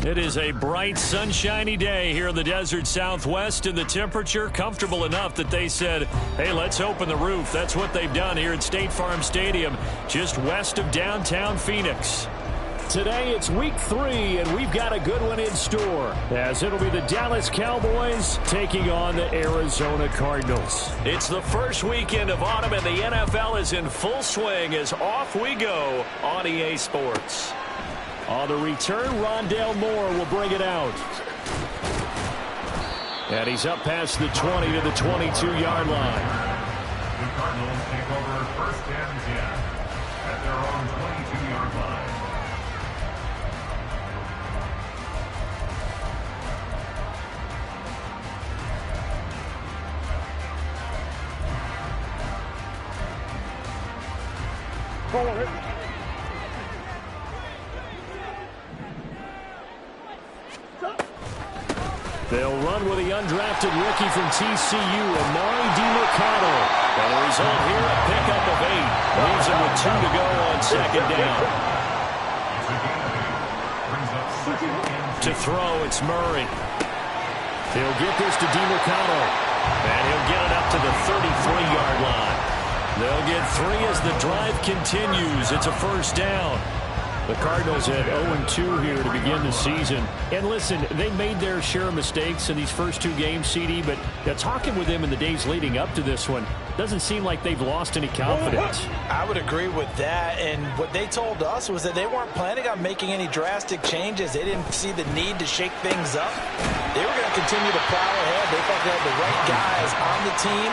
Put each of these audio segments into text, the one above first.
It is a bright, sunshiny day here in the desert Southwest, and the temperature comfortable enough that they said, hey, let's open the roof. That's what they've done here at State Farm Stadium, just west of downtown Phoenix. Today it's week 3, and we've got a good one in store, as it'll be the Dallas Cowboys taking on the Arizona Cardinals. It's the first weekend of autumn, and the NFL is in full swing as off we go on EA Sports. On the return, Rondale Moore will bring it out. And he's up past the 20 to the 22-yard line. The Cardinals take over first and 10 at their own 22-yard line. They'll run with the undrafted rookie from TCU, Amari DiMercato. And the result here, a pickup of 8. Leaves him with 2 to go on second down. To throw, it's Murray. He'll get this to DiMercato. And he'll get it up to the 33-yard line. They'll get 3 as the drive continues. It's a first down. The Cardinals had 0-2 here to begin the season. And listen, they made their share of mistakes in these first 2 games, CD, but talking with them in the days leading up to this one, doesn't seem like they've lost any confidence. I would agree with that, and what they told us was that they weren't planning on making any drastic changes. They didn't see the need to shake things up. They were going to continue to plow ahead. They thought they had the right guys on the team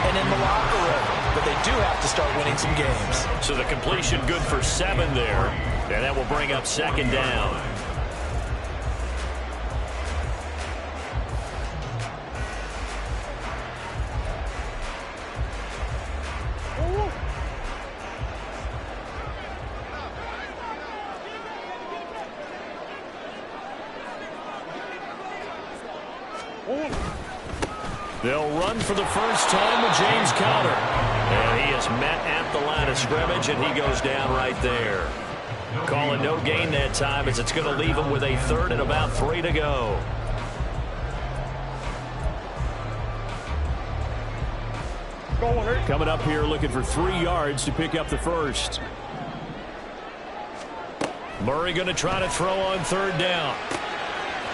and in the locker room, but they do have to start winning some games. So the completion good for 7 there. And that will bring up second down. They'll run for the first time with James Conner. And he is met at the line of scrimmage, and he goes down right there. Calling no gain that time, as it's going to leave him with a 3rd and about 3 to go. Coming up here looking for 3 yards to pick up the first. Murray going to try to throw on 3rd down.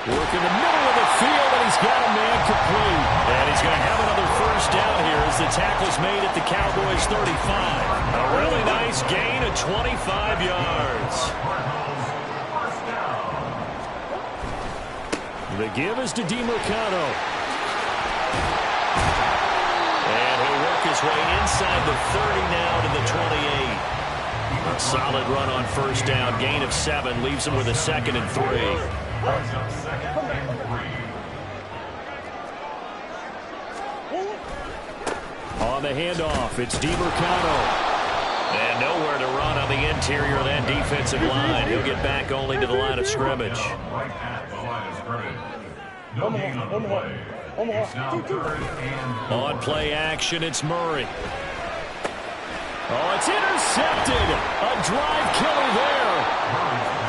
Work in the middle of the field, and he's got a man complete. And he's going to have another first down here as the tackle's made at the Cowboys' 35. A really nice gain of 25 yards. The give is to DiMercato. And he'll work his way inside the 30 now to the 28. A solid run on first down. Gain of 7 leaves him with a 2nd and 3. On the handoff, it's DiMercato. And nowhere to run on the interior of that defensive line. He'll get back only to the line of scrimmage. Right at the line of scrimmage. No gain on the play. It's now 3rd and 4. On play action, it's Murray. Oh, it's intercepted. A drive killer there.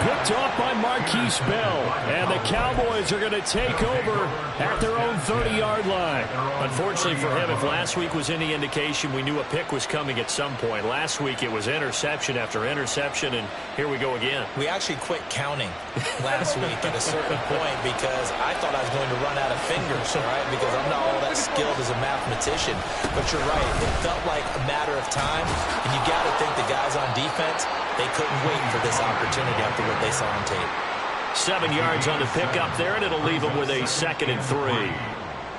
Picked off by Marquise Bell. And the Cowboys are going to take over at their own 30-yard line. Unfortunately for him, if last week was any indication, we knew a pick was coming at some point. Last week it was interception after interception, and here we go again. We actually quit counting last week at a certain point because I thought I was going to run out of fingers, all right, because I'm not all that skilled as a mathematician. But you're right. It felt like a matter of time, and you got to think the guys on defense, they couldn't wait for this opportunity after what they saw on tape. 7 yards on the pickup there, and it'll leave them with a 2nd and 3.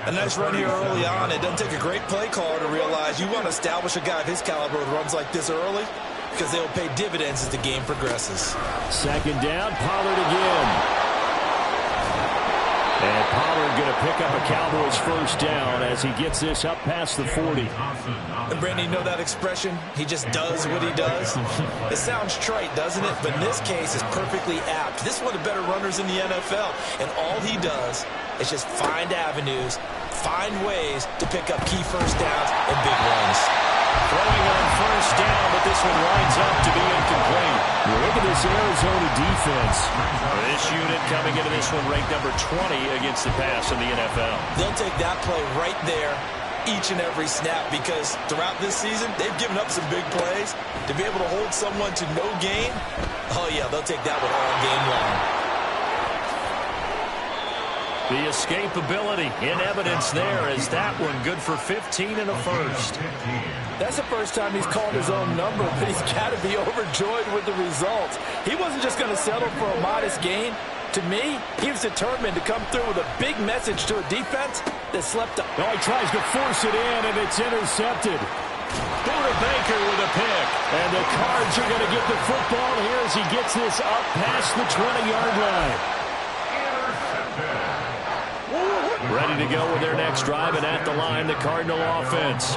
A nice run here early on. It doesn't take a great play caller to realize you want to establish a guy of his caliber with runs like this early because they'll pay dividends as the game progresses. 2nd down, Pollard again. And Pollard going to pick up a Cowboys first down as he gets this up past the 40. And Brandon, you know that expression? He just does what he does. It sounds trite, doesn't it? But in this case, it's perfectly apt. This is one of the better runners in the NFL. And all he does It's just find avenues, find ways to pick up key first downs and big runs. Throwing on first down, but this one lines up to be incomplete. Look at this Arizona defense. This unit coming into this one ranked number 20 against the pass in the NFL. They'll take that play right there each and every snap because throughout this season, they've given up some big plays. To be able to hold someone to no gain, oh yeah, they'll take that one all game long. The escapability in evidence there as that one good for 15 and a first. That's the first time he's called his own number, but he's got to be overjoyed with the results. He wasn't just going to settle for a modest gain. To me, he was determined to come through with a big message to a defense that slept up. Oh, he tries to force it in, and it's intercepted. Buda Baker with a pick. And the Cards are going to get the football here as he gets this up past the 20-yard line. Ready to go with their next drive, and at the line, the Cardinal offense.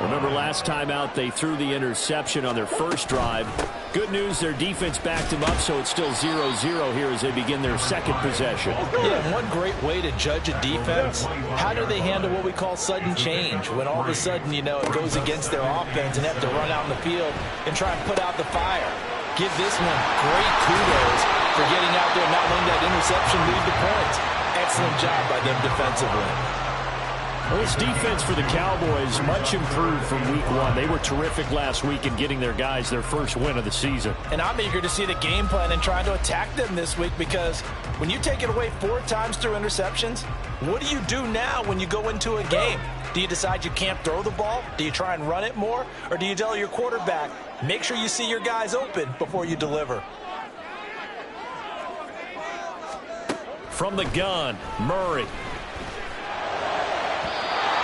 Remember last time out, they threw the interception on their first drive. Good news, their defense backed them up, so it's still 0-0 here as they begin their second possession. Yeah, and one great way to judge a defense, how do they handle what we call sudden change? When all of a sudden, you know, it goes against their offense and have to run out in the field and try and put out the fire. Give this one great kudos for getting out there and not letting that interception lead to points. Excellent job by them defensively. Well, this defense for the Cowboys much improved from week one. They were terrific last week in getting their guys their first win of the season. And I'm eager to see the game plan and trying to attack them this week because when you take it away 4 times through interceptions, what do you do now when you go into a game? Do you decide you can't throw the ball? Do you try and run it more? Or do you tell your quarterback, make sure you see your guys open before you deliver? From the gun, Murray.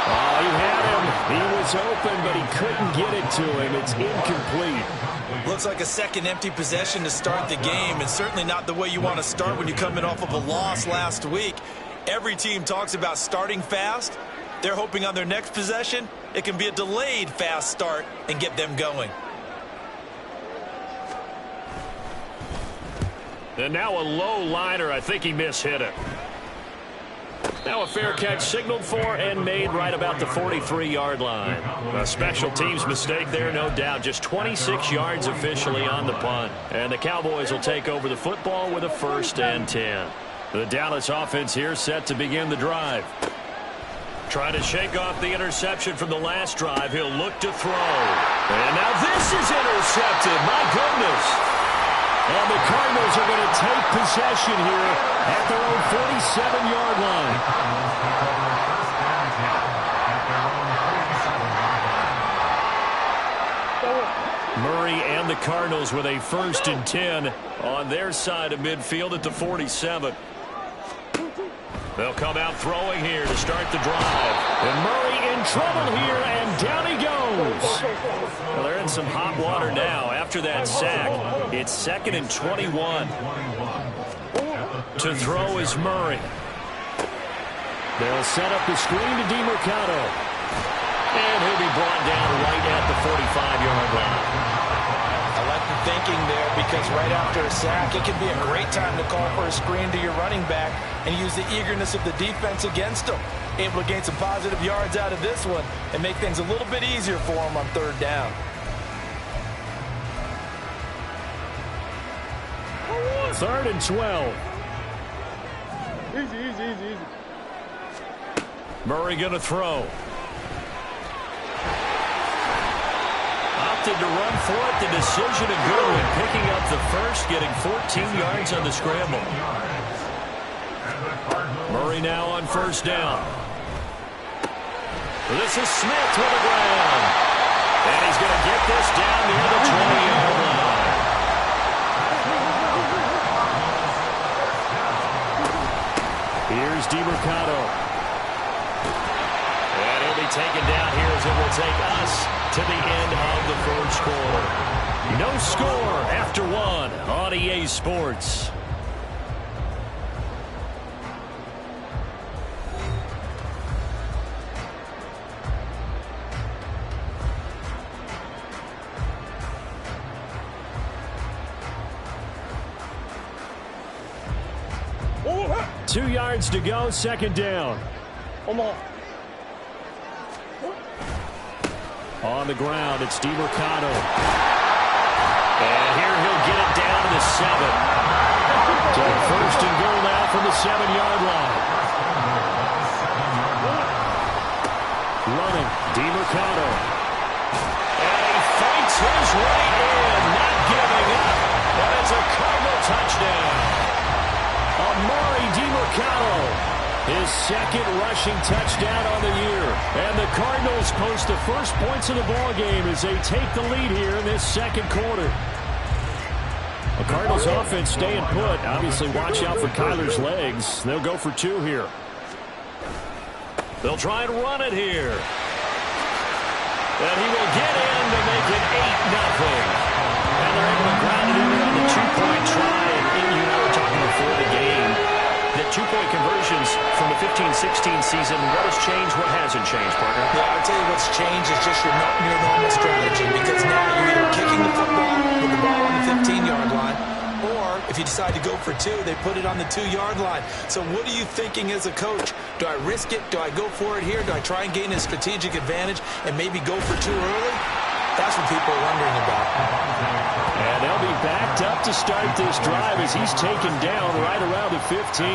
Oh, he had him. He was open, but he couldn't get it to him. It's incomplete. Looks like a second empty possession to start the game, and certainly not the way you want to start when you're coming off of a loss last week. Every team talks about starting fast. They're hoping on their next possession, it can be a delayed fast start and get them going. And now a low liner. I think he mishit it. Now a fair catch signaled for and made right about the 43-yard line. A special teams mistake there, no doubt. Just 26 yards officially on the punt. And the Cowboys will take over the football with a 1st and 10. The Dallas offense here set to begin the drive. Trying to shake off the interception from the last drive. He'll look to throw. And now this is intercepted. My goodness. And the Cardinals are going to take possession here at their own 47-yard line. Murray and the Cardinals with a 1st and 10 on their side of midfield at the 47. They'll come out throwing here to start the drive. And Murray in trouble here, and down he goes. Well, they're in some hot water now. After that sack, it's 2nd and 21. To throw is Murray. They'll set up the screen to DeMercado. And he'll be brought down right at the 45-yard line. I like the thinking there because right after a sack, it can be a great time to call for a screen to your running back and use the eagerness of the defense against them. Able to gain some positive yards out of this one and make things a little bit easier for them on 3rd down. 3rd and 12. Easy. Murray going to throw. Opted to run for it. The decision a good one. Picking up the 1st, getting 14 yards on the scramble. Murray now on 1st down. This is Smith with the ground. And he's going to get this down near the 20-yard line. Here's DeMercado. And he'll be taken down here as it will take us to the end of the 1st quarter. No score after 1 on EA Sports. 2 yards to go, second down. On the ground, it's DeMercado. And here he'll get it down to the 7. So first and goal now from the 7-yard line. Running, DeMercado. And he fights his way in, not giving up. And it's a Cardinal touchdown. Amari DeMercado, his second rushing touchdown on the year. And the Cardinals post the first points of the ball game as they take the lead here in this second quarter. The Cardinals offense staying put. Obviously, watch out for Kyler's legs. They'll go for 2 here. They'll try and run it here. And he will get in to make it 8-0. And they're able to ground it in on the 2-point try. And you know, we're talking before the game. The 2-point conversions from the 15-16 season, what has changed, what hasn't changed, partner? Yeah, I'll tell you what's changed is just your normal strategy, because now you're either kicking the football with the ball on the 15-yard line, or if you decide to go for 2, they put it on the 2-yard line. So what are you thinking as a coach? Do I risk it? Do I go for it here? Do I try and gain a strategic advantage and maybe go for 2 early? That's what people are wondering about. And they'll be backed up to start this drive as he's taken down right around the 15.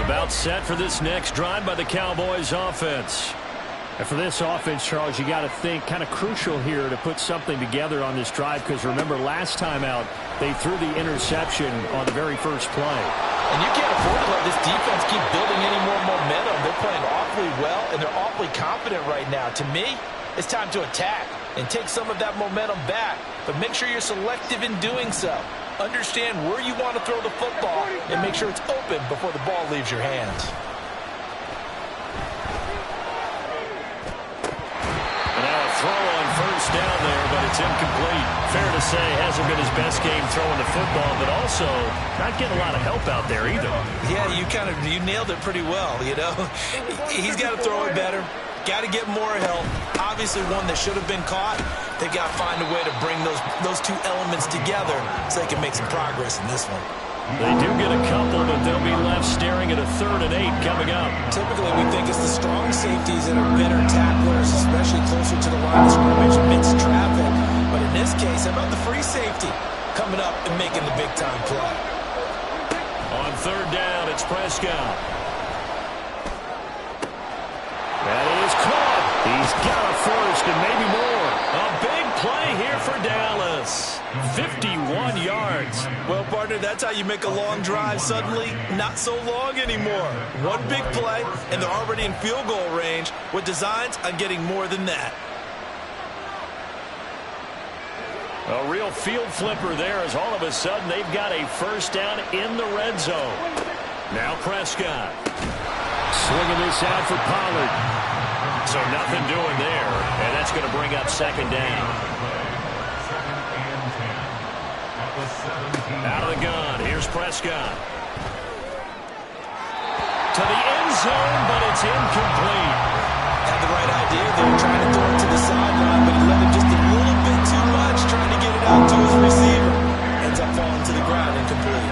About set for this next drive by the Cowboys offense. And for this offense, Charles, you got to think kind of crucial here to put something together on this drive, because remember last time out they threw the interception on the very first play. And you can't afford to let this defense keep building any more momentum. They're playing awfully well, and they're awfully confident right now. To me, it's time to attack and take some of that momentum back. But make sure you're selective in doing so. Understand where you want to throw the football and make sure it's open before the ball leaves your hands. And now a throw on first down there, but it's incomplete. Fair to say, hasn't been his best game throwing the football, but also not getting a lot of help out there either. Yeah, you nailed it pretty well, you know. He's got to throw it better. Got to get more help. Obviously one that should have been caught. They've got to find a way to bring those 2 elements together so they can make some progress in this one. They do get a couple, but they'll be left staring at a 3rd and 8 coming up. Typically, we think it's the strong safeties that are better tacklers, especially closer to the line of scrimmage amidst traffic. But in this case, how about the free safety coming up and making the big-time play? On 3rd down, it's Prescott. That is caught. He's got a first and maybe more. A big play here for Dallas. 51 yards. Well, partner, that's how you make a long drive suddenly not so long anymore. One big play, and they're already in field goal range with designs on getting more than that. A real field flipper there, as all of a sudden they've got a first down in the red zone. Now Prescott. Swinging this out for Pollard. So nothing doing there, and that's going to bring up 2nd down. Out of the gun, here's Prescott. To the end zone, but it's incomplete. Had the right idea there, trying to throw it to the sideline, but he let him just a little bit too much, trying to get it out to his receiver. Ends up falling to the ground, incomplete.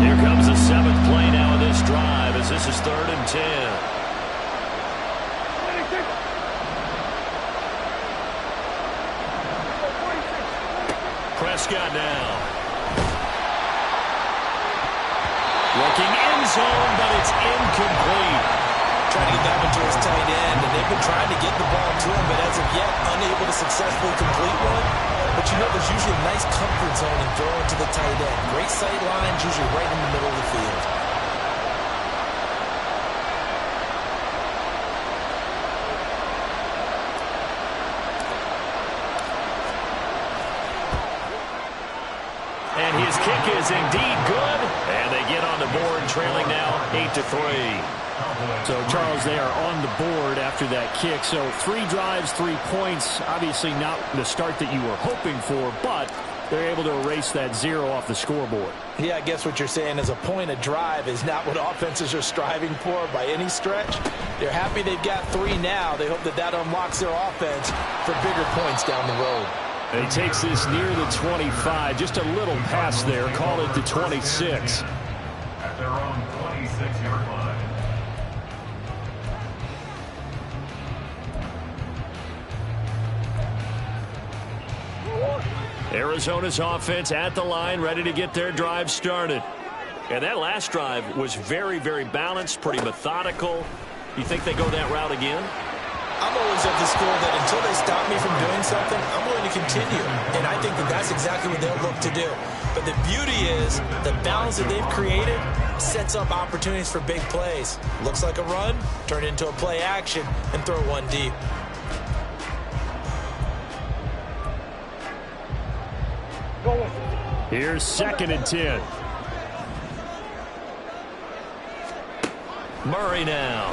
Here comes the 7th play now of this drive, as this is 3rd and 10. Prescott now. Looking end zone, but it's incomplete. Trying to get that one to his tight end, and they've been trying to get the ball to him, but as of yet, unable to successfully complete one. But you know, there's usually a nice comfort zone in throwing to the tight end. Great sight lines, usually right in the middle of the field. And his kick is indeed good, and they get on the board, trailing now 8-3. So, Charles, they are on the board after that kick. So 3 drives, 3 points. Obviously not the start that you were hoping for, but they're able to erase that 0 off the scoreboard. Yeah, I guess what you're saying is a point of drive is not what offenses are striving for by any stretch. They're happy they've got 3 now. They hope that that unlocks their offense for bigger points down the road. And he takes this near the 25. Just a little pass there. Call it the 26. At their own 26-yard line. Arizona's offense at the line, ready to get their drive started. And that last drive was very, very balanced, pretty methodical. You think they go that route again? I'm always of the school that until they stop me from doing something, I'm willing to continue. And I think that that's exactly what they'll look to do. But the beauty is the balance that they've created sets up opportunities for big plays. Looks like a run, turn it into a play action, and throw one deep. Here's 2nd and 10. Murray now.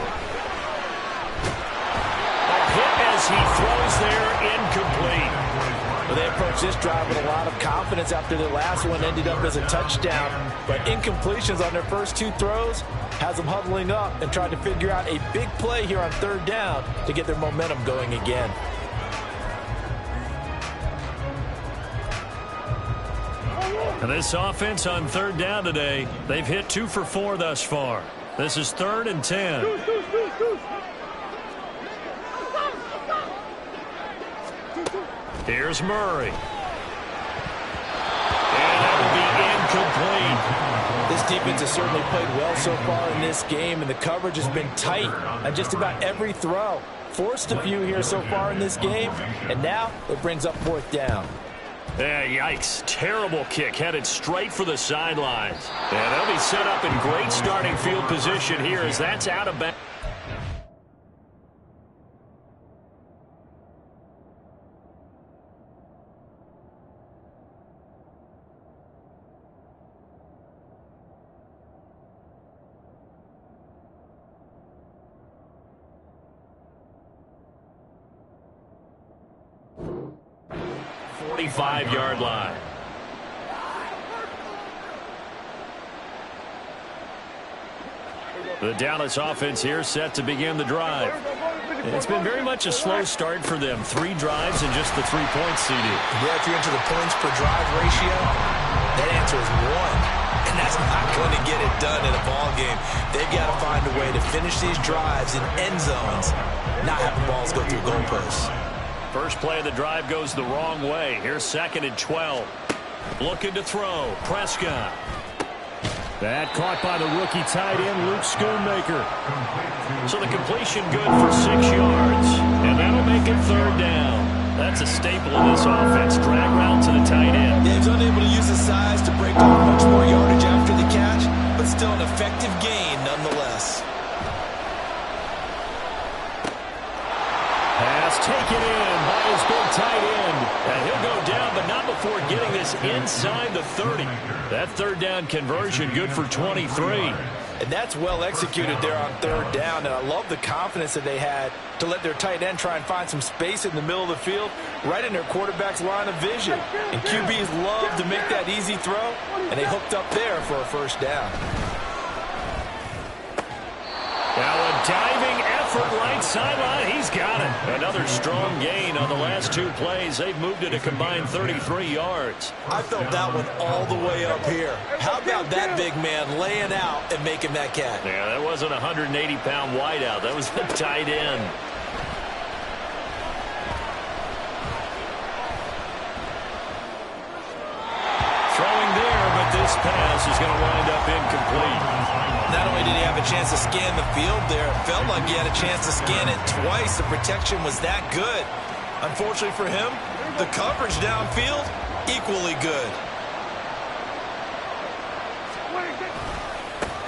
A hit as he throws there, incomplete. Well, they approached this drive with a lot of confidence after their last one ended up as a touchdown. But incompletions on their first 2 throws has them huddling up and trying to figure out a big play here on 3rd down to get their momentum going again. And this offense on 3rd down today, they've hit 2 for 4 thus far. This is 3rd and 10. Here's Murray. And that will be incomplete. This defense has certainly played well so far in this game, and the coverage has been tight on just about every throw. Forced a few here so far in this game, and now it brings up 4th down. Yeah, yikes. Terrible kick headed straight for the sidelines. And they'll be set up in great starting field position here as that's out of bounds. Five-yard line. The Dallas offense here set to begin the drive. It's been very much a slow start for them. 3 drives and just the 3 points, CD. Yeah, if you're into the points per drive ratio, that answer is 1. And that's not going to get it done in a ball game. They've got to find a way to finish these drives in end zones, not have the balls go through goalposts. First play of the drive goes the wrong way. Here's 2nd and 12. Looking to throw. Prescott. That caught by the rookie tight end, Luke Schoonmaker. So the completion good for 6 yards. And that'll make it 3rd down. That's a staple of this offense. Drag route to the tight end. Yeah, he's unable to use his size to break off much more yardage after the catch, but still an effective gain nonetheless. Pass taken in by his big tight end. And he'll go down, but not before getting this inside the 30. That 3rd down conversion good for 23. And that's well executed there on 3rd down. And I love the confidence that they had to let their tight end try and find some space in the middle of the field, right in their quarterback's line of vision. And QBs love to make that easy throw, and they hooked up there for a 1st down. Now a diving effort right sideline. He's got it. Another strong gain on the last 2 plays. They've moved it a combined 33 yards. I felt that one all the way up here. How about that big man laying out and making that catch? Yeah, that wasn't a 180-pound wideout. That was the tight end. Throwing there, but this pass is going to wind up incomplete. Not only did he have a chance to scan the field there, it felt like he had a chance to scan it twice. The protection was that good. Unfortunately for him, the coverage downfield, equally good.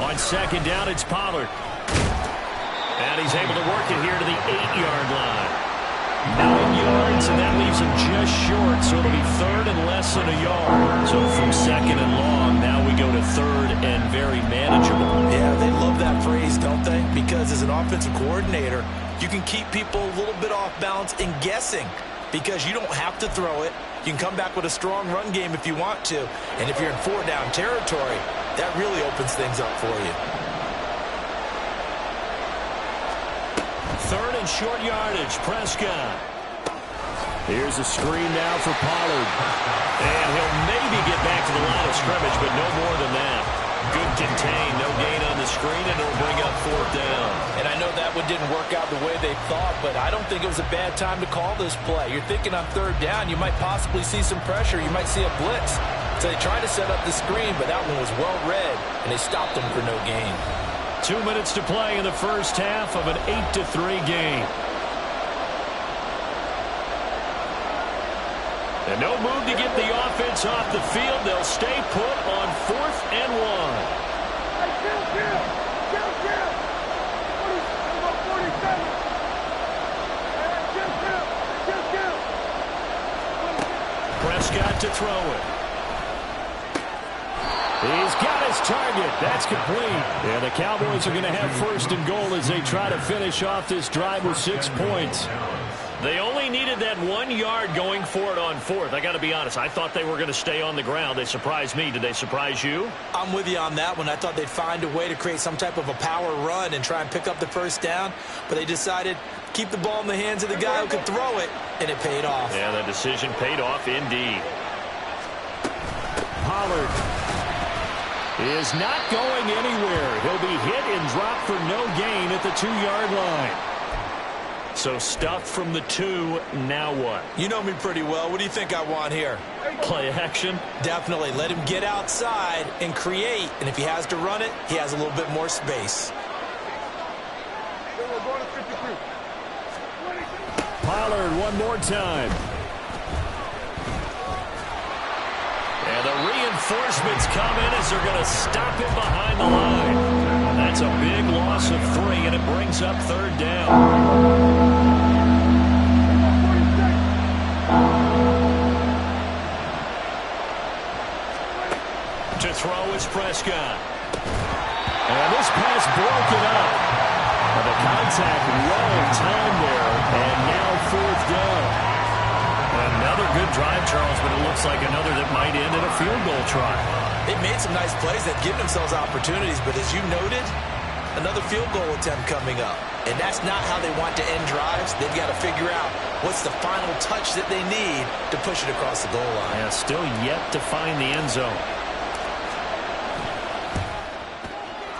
On 2nd down, it's Pollard. And he's able to work it here to the 8-yard line. 9 yards, and that leaves him just short, so it'll be 3rd and less than a yard. So from 2nd and long, now we go to 3rd and very manageable. Yeah, they love that phrase, don't they? Because as an offensive coordinator, you can keep people a little bit off balance and guessing. because you don't have to throw it. You can come back with a strong run game if you want to. And if you're in 4-down territory, that really opens things up for you. Third and short yardage, Prescott. Here's a screen now for Pollard. And he'll maybe get back to the line of scrimmage, but no more than that. Good contain, no gain on the screen, and it'll bring up 4th down. And I know that one didn't work out the way they thought, but I don't think it was a bad time to call this play. You're thinking on 3rd down, you might possibly see some pressure. You might see a blitz. So they tried to set up the screen, but that one was well read, and they stopped them for no gain. 2 minutes to play in the first half of an 8-3 game. And no move to get the offense off the field. They'll stay put on 4th and 1. Prescott to throw it. He's got his target. That's complete. And the Cowboys are going to have 1st and goal as they try to finish off this drive with 6 points. They only needed that 1 yard going for it on 4th. I got to be honest. I thought they were going to stay on the ground. They surprised me. Did they surprise you? I'm with you on that one. I thought they'd find a way to create some type of a power run and try and pick up the 1st down. But they decided keep the ball in the hands of the guy who could throw it, and it paid off. Yeah, the decision paid off indeed. Pollard is not going anywhere. He'll be hit and dropped for no gain at the 2-yard line. So stuffed from the 2, now what? You know me pretty well. What do you think I want here? Play action? Definitely. Let him get outside and create. And if he has to run it, he has a little bit more space. Pollard one more time. And the reinforcements come in as they're going to stop him behind the line. That's a big loss of 3, and it brings up 3rd down. To throw is Prescott. And this pass broken up. And the contact well timed there, and now 4th down. Another good drive, Charles, but it looks like another that might end in a field goal try. They've made some nice plays that give themselves opportunities, but as you noted, another field goal attempt coming up. And that's not how they want to end drives. They've got to figure out what's the final touch that they need to push it across the goal line. Yeah, still yet to find the end zone.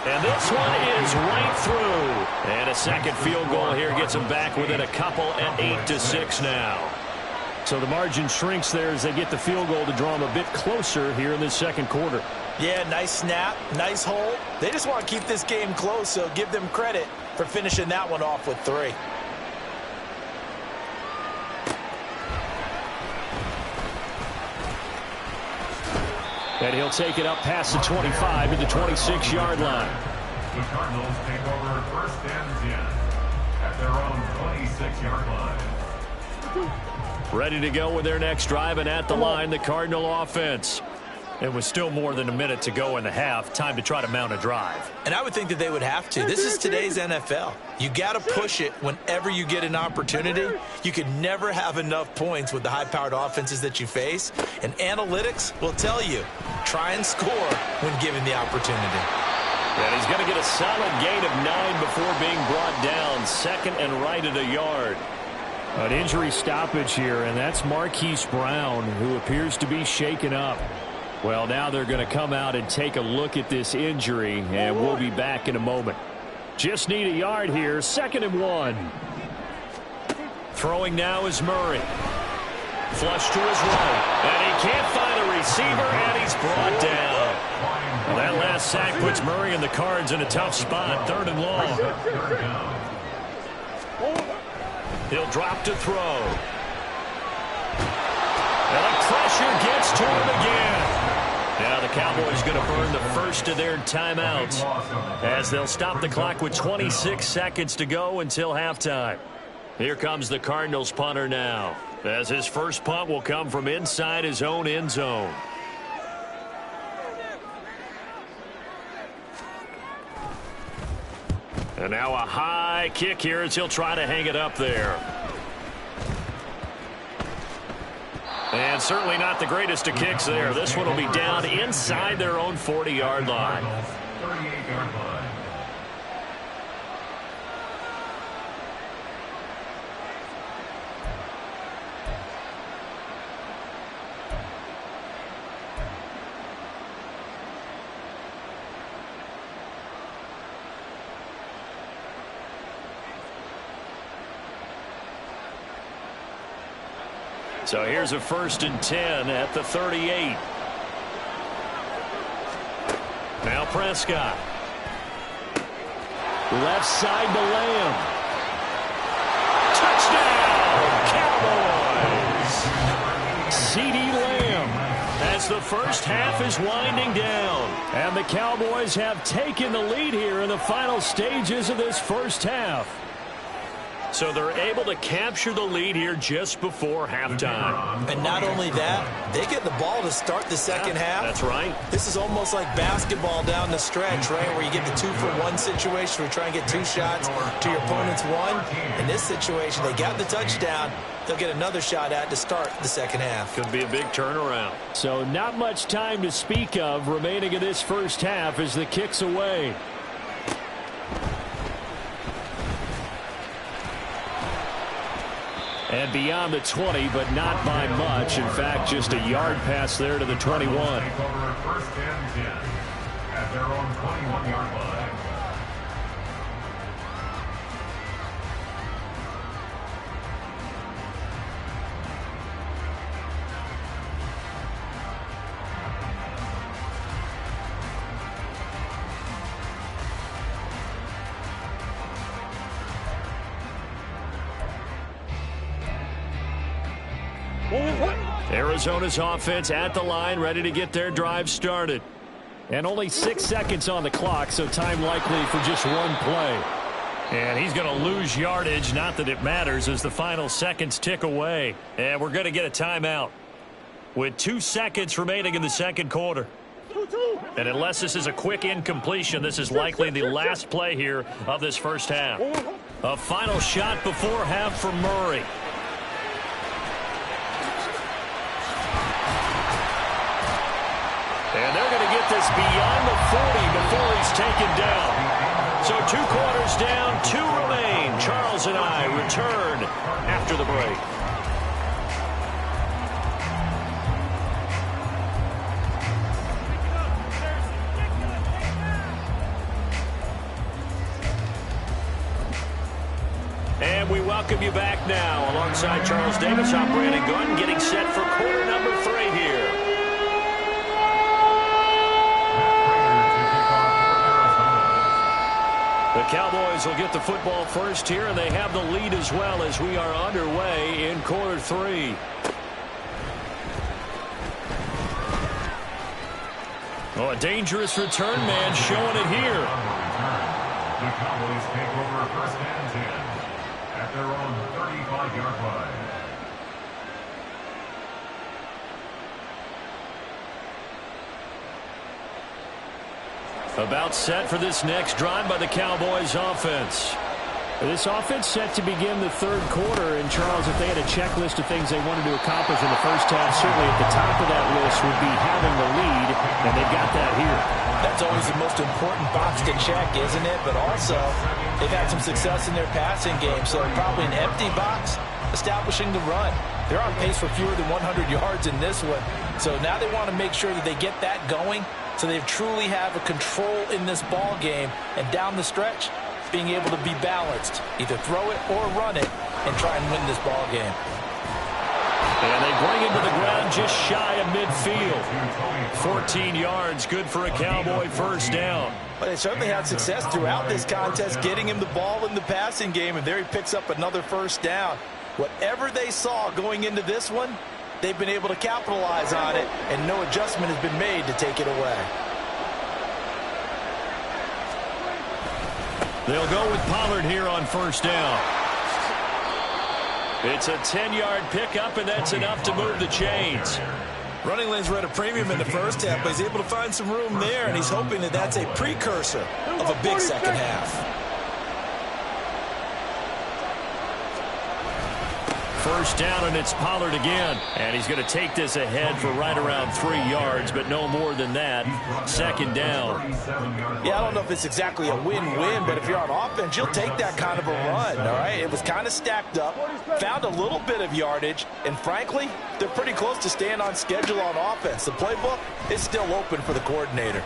And this one is right through. And a second field goal here gets them back within a couple at 8-6 now. So the margin shrinks there as they get the field goal to draw them a bit closer here in this second quarter. Yeah, nice snap, nice hold. They just want to keep this game close, so give them credit for finishing that one off with 3. And he'll take it up past the 25 to the 26-yard line. The Cardinals take over 1st and 10 at their own 26-yard line. Ready to go with their next drive, and at the line, the Cardinal offense. It was still more than a minute to go in the half. Time to try to mount a drive. And I would think that they would have to. This is today's NFL. You got to push it whenever you get an opportunity. You can never have enough points with the high-powered offenses that you face. And analytics will tell you, try and score when given the opportunity. And he's going to get a solid gain of 9 before being brought down. 2nd and right at a yard. An injury stoppage here, and that's Marquise Brown, who appears to be shaken up. Well, now they're going to come out and take a look at this injury, and we'll be back in a moment. Just need a yard here. 2nd and 1. Throwing now is Murray. Flush to his right. And he can't find a receiver, and he's brought down. Well, that last sack puts Murray and the Cards in a tough spot. 3rd and long. He'll drop to throw. And the pressure gets to him again. Now the Cowboys going to burn the first of their timeouts as they'll stop the clock with 26 seconds to go until halftime. Here comes the Cardinals punter now, as his first punt will come from inside his own end zone. And now a high kick here as he'll try to hang it up there. And certainly not the greatest of kicks there. This one will be down inside their own 40-yard line. 38-yard line. So here's a 1st and 10 at the 38. Now Prescott. Left side to Lamb. Touchdown, Cowboys! CeeDee Lamb as the first half is winding down. And the Cowboys have taken the lead here in the final stages of this first half. So they're able to capture the lead here just before halftime. And not only that, they get the ball to start the second half. That's right. This is almost like basketball down the stretch, right, where you get the 2-for-1 situation where you try and get 2 shots to your opponent's 1. In this situation, they got the touchdown. They'll get another shot at to start the second half. Could be a big turnaround. So not much time to speak of remaining in this first half as the kick's away. And beyond the 20, but not by much. In fact, just a yard pass there to the 21. Take over 1st and 10 at their own 21-yard line. Arizona's offense at the line, ready to get their drive started. And only 6 seconds on the clock, so time likely for just one play. And he's going to lose yardage, not that it matters, as the final seconds tick away. And we're going to get a timeout with 2 seconds remaining in the second quarter. And unless this is a quick incompletion, this is likely the last play here of this first half. A final shot before half for Murray. And they're going to get this beyond the 40 before he's taken down. So 2 quarters down, 2 remain. Charles and I return after the break. And we welcome you back now. Alongside Charles Davis, I'm Brandon Gordon, getting set for quarter number 3 here. The Cowboys will get the football first here, and they have the lead as well as we are underway in quarter 3. Oh, a dangerous return man showing it here. The Cowboys take over 1st and 10 at their own 35-yard line. About set for this next drive by the Cowboys offense. This offense set to begin the third quarter. And, Charles, if they had a checklist of things they wanted to accomplish in the first half, certainly at the top of that list would be having the lead, and they've got that here. That's always the most important box to check, isn't it? But also, they've had some success in their passing game, so probably an empty box establishing the run. They're on pace for fewer than 100 yards in this one. So now they want to make sure that they get that going so they truly have a control in this ball game. And down the stretch, being able to be balanced, either throw it or run it, and try and win this ball game. And they bring him to the ground just shy of midfield. 14 yards, good for a Cowboy first down. But they certainly had success throughout this contest, getting him the ball in the passing game, and there he picks up another first down. Whatever they saw going into this one, they've been able to capitalize on it, and no adjustment has been made to take it away. They'll go with Pollard here on first down. It's a 10-yard pickup, and that's enough to move the chains. Running lanes were at a premium in the first half, but he's able to find some room there, and he's hoping that that's a precursor of a big second half. first down, and it's Pollard again. And he's going to take this ahead for right around 3 yards, but no more than that. Second down. Yeah, I don't know if it's exactly a win-win, but if you're on offense, you'll take that kind of a run, all right? It was kind of stacked up, found a little bit of yardage, and frankly, they're pretty close to staying on schedule on offense. The playbook is still open for the coordinator.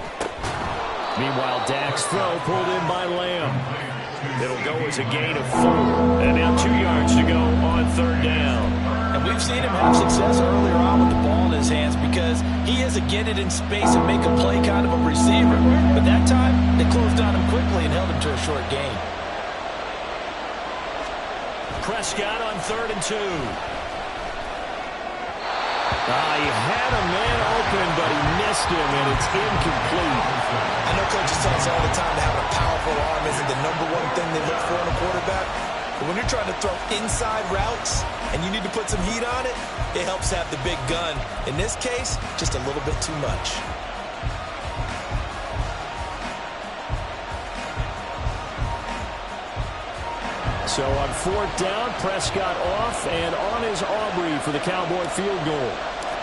Meanwhile, Dak's throw pulled in by Lamb. It'll go as a gain of 4. And now 2 yards to go on third down. And we've seen him have success earlier on with the ball in his hands because he is a get it in space and make a play kind of a receiver. But that time, they closed on him quickly and held him to a short gain. Prescott on 3rd and 2. He had a man open, but he missed him, and it's incomplete. I know coaches tell us all the time that having a powerful arm isn't the #1 thing they look for in a quarterback. But when you're trying to throw inside routes and you need to put some heat on it, it helps have the big gun. In this case, just a little bit too much. So on 4th down, Prescott off, and on is Aubrey for the Cowboy field goal.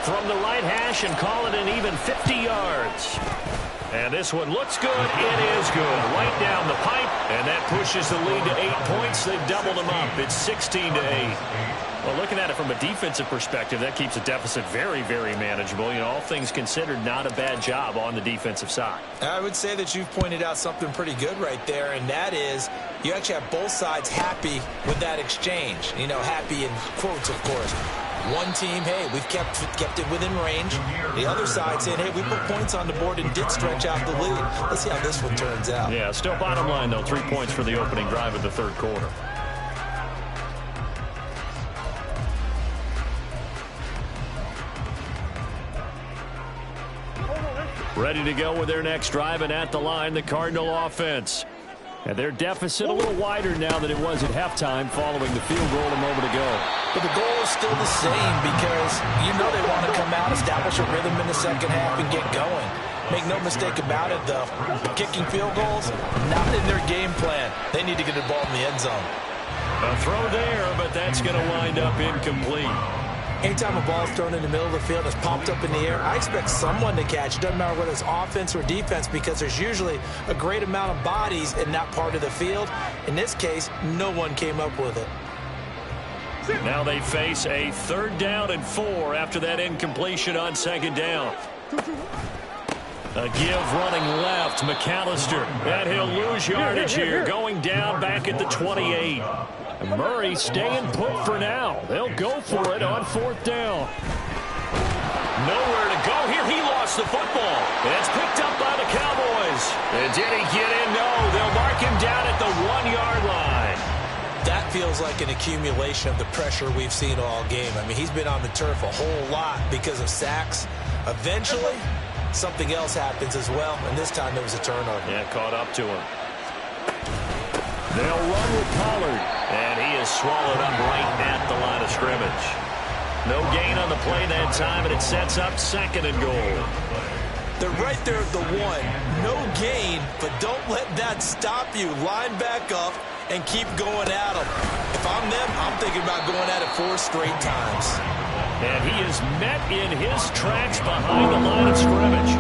From the right hash and call it an even 50 yards. And this one looks good. It is good. Right down the pipe, and that pushes the lead to 8 points. They've doubled them up. It's 16-8. Well, looking at it from a defensive perspective, that keeps the deficit very, very manageable. You know, all things considered, not a bad job on the defensive side. I would say that you've pointed out something pretty good right there, and that is you actually have both sides happy with that exchange. You know, happy in quotes, of course. One team, hey, we've kept it within range. The other side saying, hey, we put points on the board and did stretch out the lead. Let's see how this one turns out. Yeah, still bottom line, though, 3 points for the opening drive of the third quarter. Ready to go with their next drive, and at the line, the Cardinal offense. And their deficit a little wider now than it was at halftime following the field goal a moment ago. But the goal is still the same because you know they want to come out, establish a rhythm in the second half, and get going. Make no mistake about it, though. Kicking field goals, not in their game plan. They need to get the ball in the end zone. A throw there, but that's going to wind up incomplete. Anytime a ball is thrown in the middle of the field and it's popped up in the air, I expect someone to catch. It doesn't matter whether it's offense or defense because there's usually a great amount of bodies in that part of the field. In this case, no one came up with it. Now they face a 3rd down and 4 after that incompletion on 2nd down. A give running left, McAllister. And he'll lose yardage here, going down back at the 28. Murray staying put for now. They'll go for it on 4th down. Nowhere to go here. He lost the football. It's picked up by the Cowboys. And did he get in? No. They'll mark him down at the 1-yard line. That feels like an accumulation of the pressure we've seen all game. I mean, he's been on the turf a whole lot because of sacks. Eventually, something else happens as well, and this time there was a turnover. Yeah, caught up to him. They'll run with Pollard, and he is swallowed up right at the line of scrimmage. No gain on the play that time, and it sets up 2nd and goal. They're right there at the 1. No gain, but don't let that stop you. Line back up and keep going at them. If I'm them, I'm thinking about going at it 4 straight times. And he is met in his tracks behind the line of scrimmage.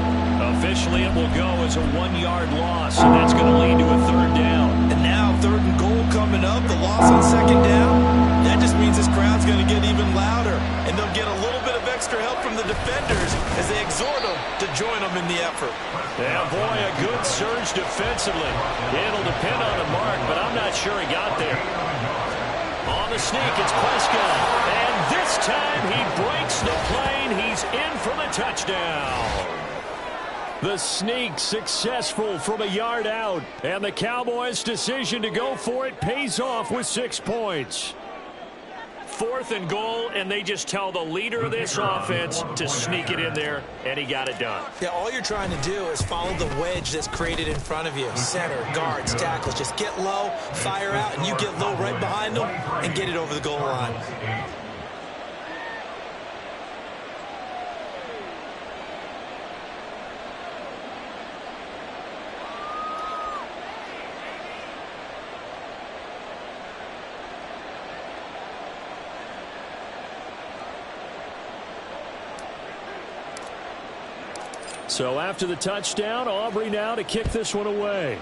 Officially, it will go as a 1-yard loss, and that's going to lead to a 3rd down. And now 3rd and goal coming up, the loss on 2nd down. That just means this crowd's going to get even louder, and they'll get a little bit of extra help from the defenders as they exhort them to join them in the effort. Yeah, boy, a good surge defensively. It'll depend on the mark, but I'm not sure he got there. On the sneak, it's Prescott. And this time he breaks the plane. He's in for the touchdown. The sneak successful from a yard out. And the Cowboys' decision to go for it pays off with 6 points. 4th and goal, and they just tell the leader of this offense to sneak it in there, and he got it done. Yeah, all you're trying to do is follow the wedge that's created in front of you. Center, guards, tackles. Just get low, fire out, and you get low right behind them and get it over the goal line. So after the touchdown, Aubrey now to kick this one away.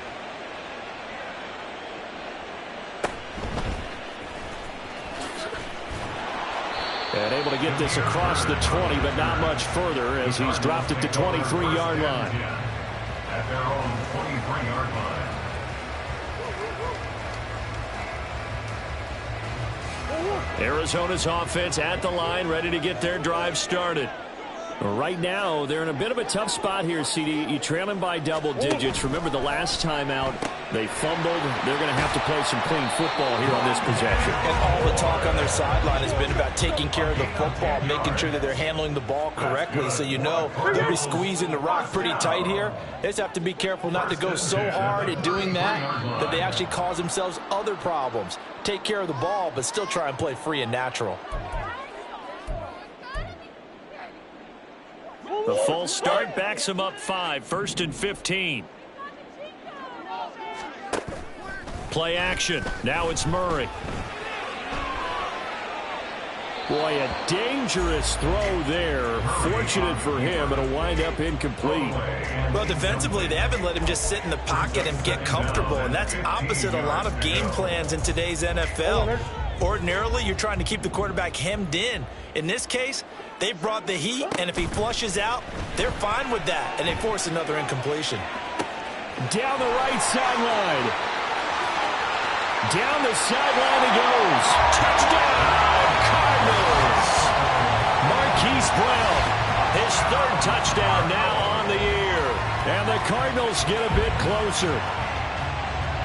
And able to get this across the 20, but not much further as he's dropped it to 23-yard line. At their own 23-yard line. Arizona's offense at the line, ready to get their drive started. Right now, they're in a bit of a tough spot here, CD. You trail them by double digits. Remember the last time out, they fumbled. They're going to have to play some clean football here on this possession. And all the talk on their sideline has been about taking care of the football, making sure that they're handling the ball correctly. So you know they'll be squeezing the rock pretty tight here. They just have to be careful not to go so hard at doing that they actually cause themselves other problems. Take care of the ball, but still try and play free and natural. The full start backs him up 5, 1st and 15. Play action. Now it's Murray. Boy, a dangerous throw there. Fortunate for him, it'll wind up incomplete. Well, defensively, they haven't let him just sit in the pocket and get comfortable, and that's opposite a lot of game plans in today's NFL. Ordinarily, you're trying to keep the quarterback hemmed in. In this case, they brought the heat, and if he flushes out, they're fine with that, and they force another incompletion. Down the right sideline. Down the sideline he goes. Touchdown, Cardinals. Marquise Brown, his 3rd touchdown now on the year. And the Cardinals get a bit closer.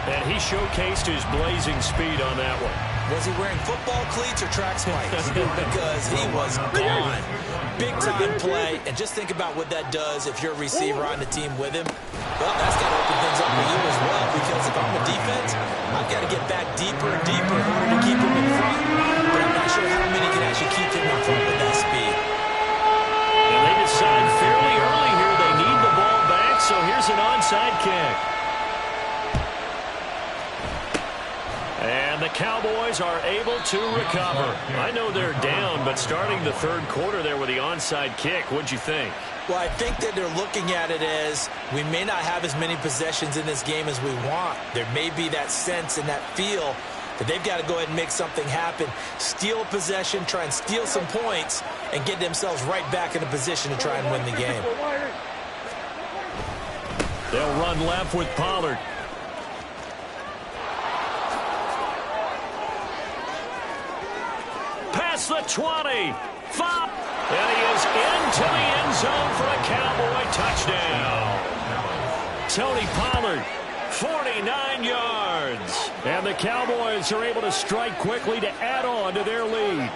And he showcased his blazing speed on that one. Was he wearing football cleats or track spikes? Because he was gone. Big-time play. And just think about what that does if you're a receiver on the team with him. Well, that's got to open things up for you as well. Because if I'm a defense, I've got to get back deeper and deeper in order to keep him in front. But I'm not sure how many can actually keep him in front with that speed. And they decide fairly early here they need the ball back. So here's an onside kick. And the Cowboys are able to recover. I know they're down, but starting the 3rd quarter there with the onside kick, what'd you think? Well, I think that they're looking at it as we may not have as many possessions in this game as we want. There may be that sense and that feel that they've got to go ahead and make something happen. Steal a possession, try and steal some points, and get themselves right back in a position to try and win the game. They'll run left with Pollard. Past the 20. 5. And he is into the end zone for a Cowboy touchdown. Tony Pollard, 49 yards. And the Cowboys are able to strike quickly to add on to their lead.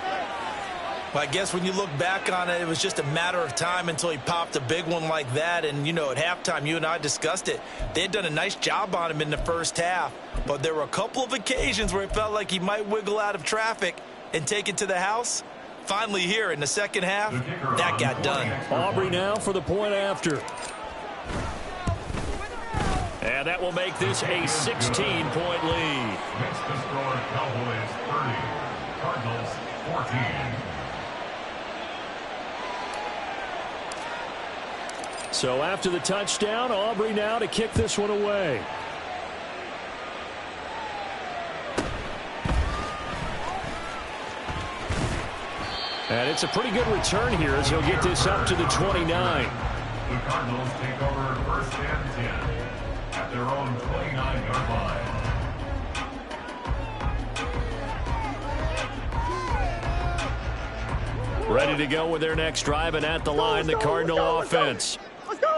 Well, I guess when you look back on it, it was just a matter of time until he popped a big one like that. And, you know, at halftime, you and I discussed it. They had done a nice job on him in the first half. But there were a couple of occasions where it felt like he might wiggle out of traffic and take it to the house. Finally here in the second half, that got done. Aubrey now for the point after. And that will make this a 16-point lead. Makes the score Cowboys 30, Cardinals 14. So after the touchdown, Aubrey now to kick this one away. And it's a pretty good return here as he'll get this up to the 29. The Cardinals take over 1st and 10 at their own 29-yard line. Ready to go with their next drive, and at the line, the Cardinal offense.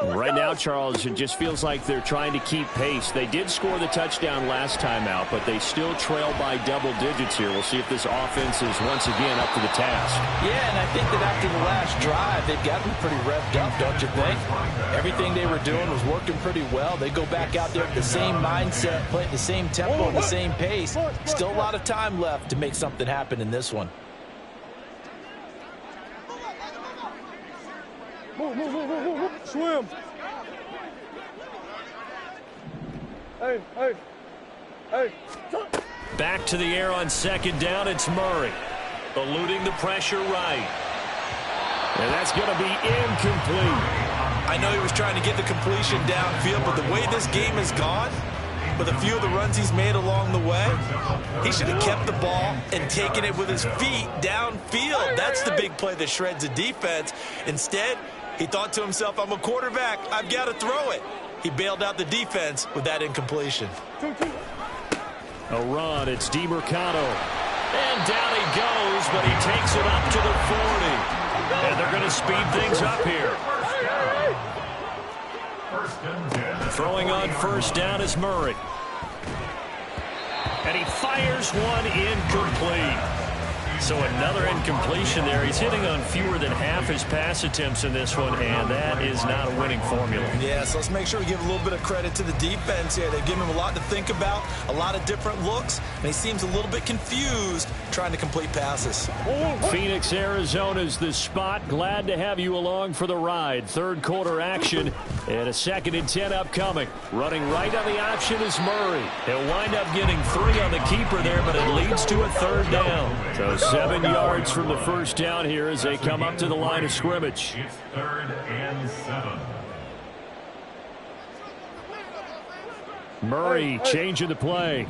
Right now, Charles, it just feels like they're trying to keep pace. They did score the touchdown last time out, but they still trail by double digits here. We'll see if this offense is once again up to the task. Yeah, and I think that after the last drive, they've gotten pretty revved up, don't you think? Everything they were doing was working pretty well. They go back out there with the same mindset, playing the same tempo and the same pace. Still a lot of time left to make something happen in this one. Move. Swim. Hey. Back to the air on 2nd down. It's Murray. Eluding the pressure right. And that's going to be incomplete. I know he was trying to get the completion downfield, but the way this game has gone, with a few of the runs he's made along the way, he should have kept the ball and taken it with his feet downfield. That's the big play that shreds a defense. Instead, he thought to himself, I'm a quarterback, I've got to throw it. He bailed out the defense with that incompletion. A run, it's DeMercado. And down he goes, but he takes it up to the 40. And they're going to speed things up here. Throwing on first down is Murray. And he fires one incomplete. So another incompletion there. He's hitting on fewer than half his pass attempts in this one, and that is not a winning formula. Yeah, so let's make sure we give a little bit of credit to the defense here. They've given him a lot to think about, a lot of different looks, and he seems a little bit confused trying to complete passes. Phoenix, Arizona's the spot. Glad to have you along for the ride. Third quarter action and a 2nd and 10 upcoming. Running right on the option is Murray. He'll wind up getting 3 on the keeper there, but it leads to a 3rd down. So 7 yards from the first down here as they come up to the line of scrimmage. It's 3rd and 7. Murray changing the play.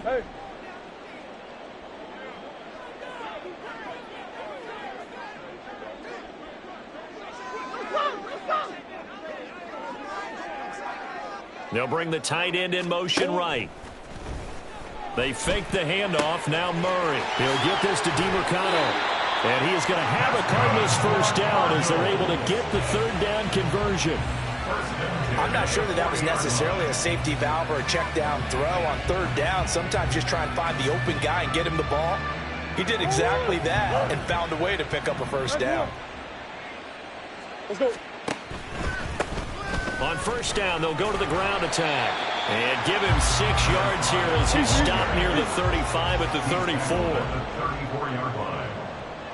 They'll bring the tight end in motion right. They fake the handoff. Now Murray. He'll get this to DeMercado. And he is going to have a Cardinals first down as they're able to get the 3rd down conversion. I'm not sure that was necessarily a safety valve or a check down throw on 3rd down. Sometimes just try and find the open guy and get him the ball. He did exactly that and found a way to pick up a first down. Let's go. On first down, they'll go to the ground attack. And give him 6 yards here as he stopped near the 35 at the 34. 34-yard line.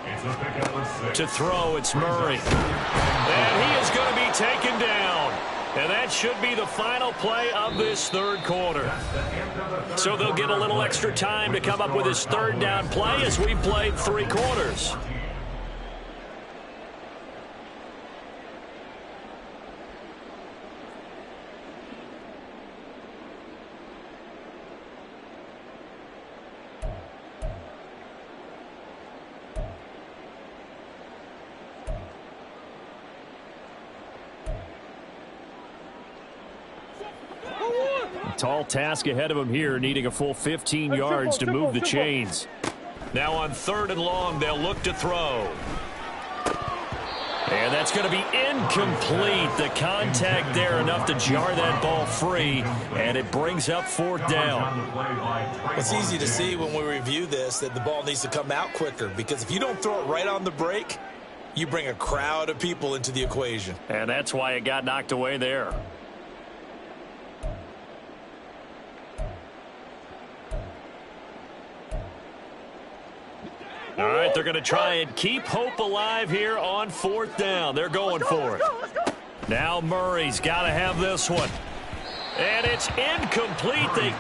It's a pickup of 6. To throw, it's Murray. And he is going to be taken down. And that should be the final play of this 3rd quarter. So they'll get a little extra time to come up with his 3rd down play as we played 3 quarters. Tall task ahead of him here, needing a full 15 yards to move the chains. Now on 3rd and long, they'll look to throw. And that's going to be incomplete. The contact there enough to jar that ball free, and it brings up 4th down. It's easy to see when we review this that the ball needs to come out quicker, because if you don't throw it right on the break, you bring a crowd of people into the equation. And that's why it got knocked away there. All right, they're going to try and keep hope alive here on 4th down. They're going for it. Now Murray's got to have this one. And it's incomplete. They